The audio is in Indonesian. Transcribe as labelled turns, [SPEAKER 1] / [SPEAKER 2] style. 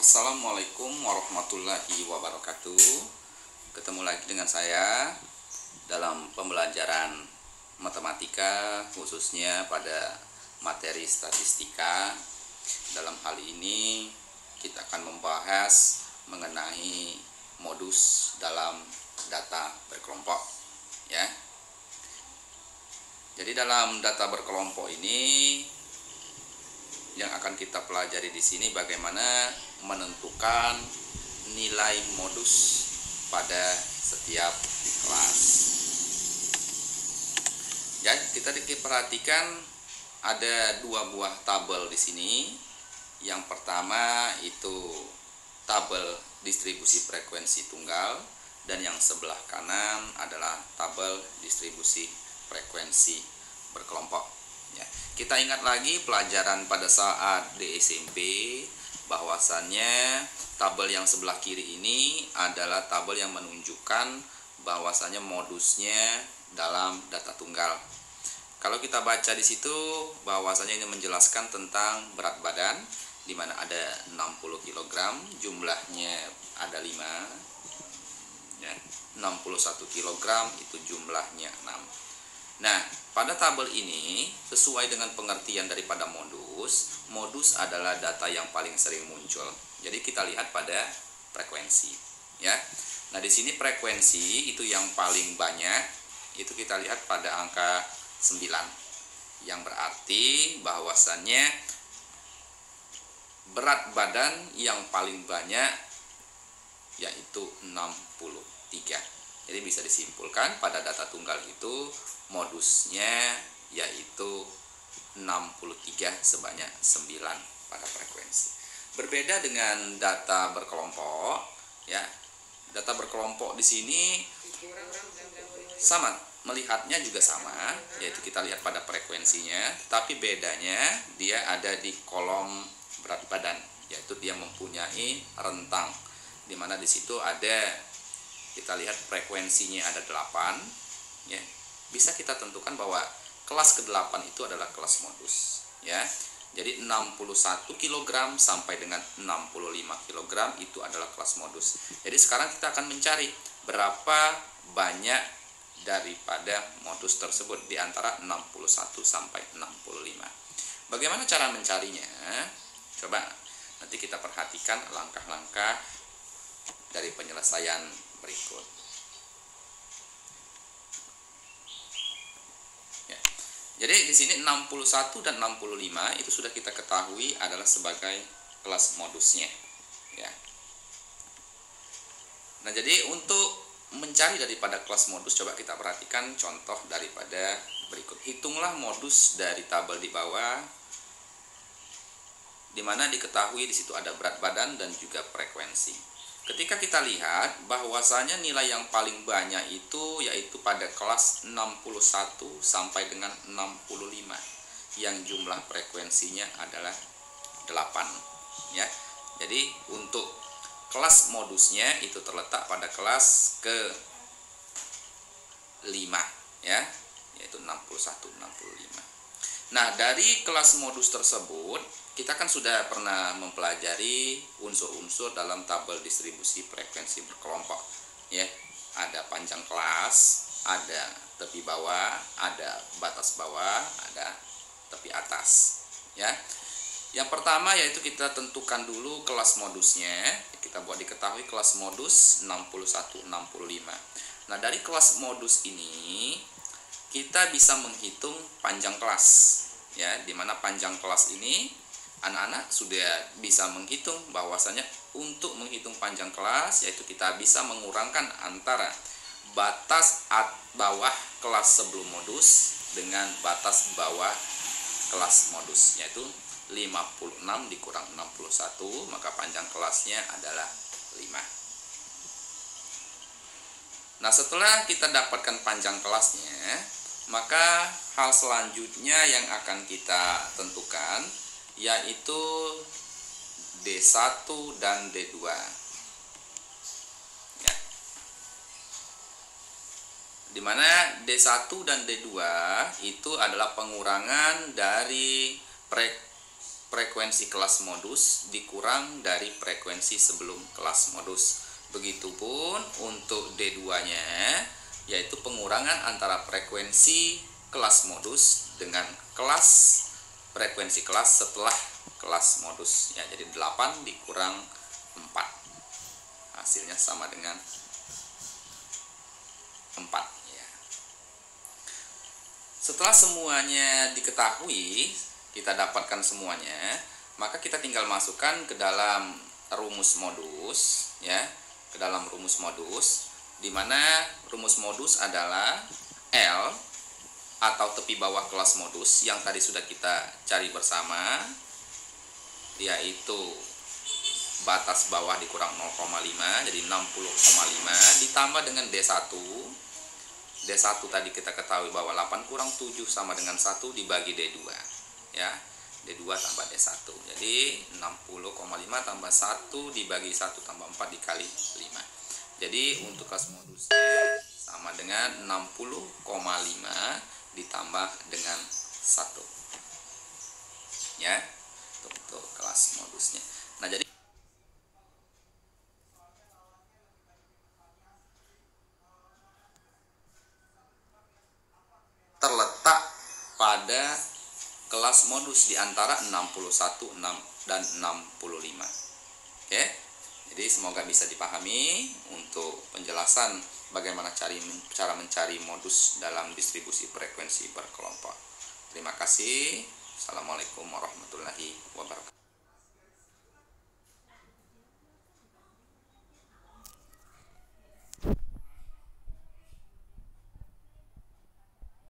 [SPEAKER 1] Assalamualaikum warahmatullahi wabarakatuh. Ketemu lagi dengan saya dalam pembelajaran matematika, khususnya pada materi statistika. Dalam hal ini kita akan membahas mengenai modus dalam data berkelompok, ya. Jadi dalam data berkelompok ini yang akan kita pelajari di sini bagaimana menentukan nilai modus pada setiap kelas. Ya, kita perhatikan ada dua buah tabel di sini. Yang pertama itu tabel distribusi frekuensi tunggal, dan yang sebelah kanan adalah tabel distribusi frekuensi berkelompok. Ya, kita ingat lagi pelajaran pada saat di SMP bahwasannya tabel yang sebelah kiri ini adalah tabel yang menunjukkan bahwasannya modusnya dalam data tunggal. Kalau kita baca di situ bahwasannya ini menjelaskan tentang berat badan, di mana ada 60 kg, jumlahnya ada 5. Ya, 61 kg itu jumlahnya 6. Nah, pada tabel ini sesuai dengan pengertian daripada modus adalah data yang paling sering muncul. Jadi kita lihat pada frekuensi, ya. Nah, di sini frekuensi itu yang paling banyak, itu kita lihat pada angka 9. Yang berarti bahwasannya berat badan yang paling banyak yaitu 63. Jadi bisa disimpulkan pada data tunggal itu modusnya yaitu 63 sebanyak 9 pada frekuensi. Berbeda dengan data berkelompok, ya. Data berkelompok di sini sama, melihatnya juga sama, yaitu kita lihat pada frekuensinya, tapi bedanya dia ada di kolom berat badan, yaitu dia mempunyai rentang, di mana di situ ada, kita lihat frekuensinya ada 8, ya. Bisa kita tentukan bahwa kelas ke-8 itu adalah kelas modus, ya. Jadi 61 kg sampai dengan 65 kg itu adalah kelas modus. Jadi sekarang kita akan mencari berapa banyak daripada modus tersebut di antara 61 sampai 65. Bagaimana cara mencarinya? Coba nanti kita perhatikan langkah-langkah dari penyelesaian berikut. Jadi di sini 61 dan 65 itu sudah kita ketahui adalah sebagai kelas modusnya, ya. Nah, jadi untuk mencari daripada kelas modus, coba kita perhatikan contoh daripada berikut. Hitunglah modus dari tabel di bawah, di mana diketahui di situ ada berat badan dan juga frekuensi. Ketika kita lihat bahwasanya nilai yang paling banyak itu yaitu pada kelas 61 sampai dengan 65, yang jumlah frekuensinya adalah 8, ya. Jadi untuk kelas modusnya itu terletak pada kelas ke-5, ya, yaitu 61 65. Nah, dari kelas modus tersebut kita kan sudah pernah mempelajari unsur-unsur dalam tabel distribusi frekuensi berkelompok, ya. Ada panjang kelas, ada tepi bawah, ada batas bawah, ada tepi atas, ya. Yang pertama yaitu kita tentukan dulu kelas modusnya. Kita buat diketahui kelas modus 61 65. Nah, dari kelas modus ini kita bisa menghitung panjang kelas, ya, di mana panjang kelas ini anak-anak sudah bisa menghitung bahwasanya untuk menghitung panjang kelas yaitu kita bisa mengurangkan antara batas bawah kelas sebelum modus dengan batas bawah kelas modus, yaitu 56 dikurang 61, maka panjang kelasnya adalah 5. Nah, setelah kita dapatkan panjang kelasnya, maka hal selanjutnya yang akan kita tentukan yaitu D1 dan D2. Ya. Di mana D1 dan D2 itu adalah pengurangan dari frekuensi kelas modus dikurang dari frekuensi sebelum kelas modus. Begitupun untuk D2-nya, yaitu pengurangan antara frekuensi kelas modus dengan frekuensi kelas setelah kelas modus. Ya, jadi 8 dikurang 4. Hasilnya sama dengan 4. Ya. Setelah semuanya diketahui, kita dapatkan semuanya, maka kita tinggal masukkan ke dalam rumus modus, ya, ke dalam rumus modus, di mana rumus modus adalah L atau tepi bawah kelas modus yang tadi sudah kita cari bersama, yaitu batas bawah dikurang 0,5, jadi 60,5 ditambah dengan D1. D1 tadi kita ketahui bahwa 8 kurang 7 sama dengan 1 dibagi D2, ya. D2 tambah D1, jadi 60,5 tambah 1 dibagi 1 tambah 4 dikali 5. Jadi untuk kelas modusnya sama dengan 60,5 ditambah dengan 1, ya, untuk kelas modusnya. Nah, jadi terletak pada kelas modus di antara 61 dan 65. Oke. Jadi semoga bisa dipahami untuk penjelasan bagaimana cara mencari modus dalam distribusi frekuensi berkelompok. Terima kasih. Assalamualaikum warahmatullahi wabarakatuh.